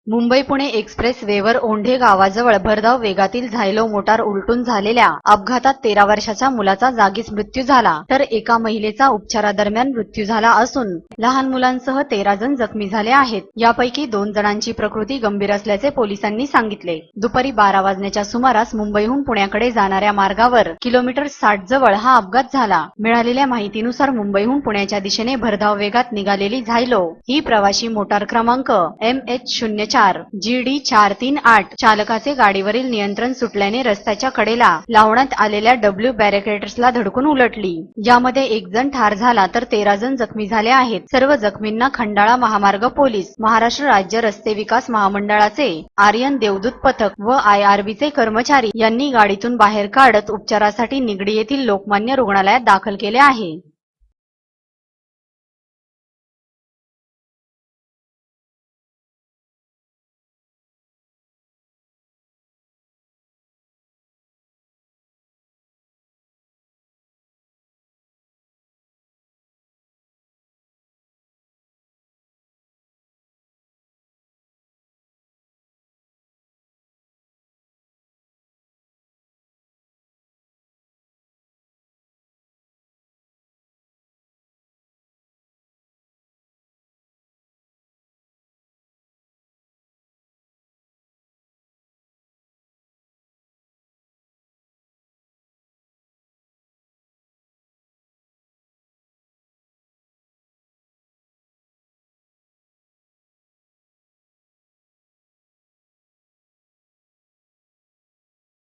Mumbai Pune express वेवर ओंढे गावाजवळ भरधाव वेगातील झायलो मोटार उलटून झालेल्या अपघातात 13 वर्षाच्या मुलाचा जागीच मृत्यू झाला, तर एका महिलेचा उपचारादरम्यान मृत्यू झाला असून लहान मुलांसह 13 जण जखमी झाले आहेत. यापैकी 2 जणांची प्रकृती गंभीर असल्याचे पोलिसांनी सांगितले. दुपारी 12 वाजण्याच्या सुमारास मुंबईहून पुण्याकडे जाणाऱ्या मार्गावर किलोमीटर 60 जवळ हा अपघात झाला. मिळालेल्या माहितीनुसार मुंबईहून पुण्याच्या दिशेने भरधाव वेगात निघालेली झायलो ही प्रवाशी मोटार क्रमांक MH04 GD 438 चालकाचे गाडीवरील नियंत्रण सुटल्याने रस्त्याच्या कडेला लावण्यात आलेल्या W बॅरिकेड्सला धडकून उलटली. यामध्ये 1 जण ठार झाला तर 13 जण जखमी झाले आहेत. सर्व जखमींना खंडाळा महामार्ग पोलीस, महाराष्ट्र राज्य रस्ते विकास महामंडळाचे आर्यन देवदूत पथक व IRBचे कर्मचारी यांनी गाडीतून बाहेर काढत उपचारासाठी निगडी येथील लोकमान्य रुग्णालयात दाखल केले आहे.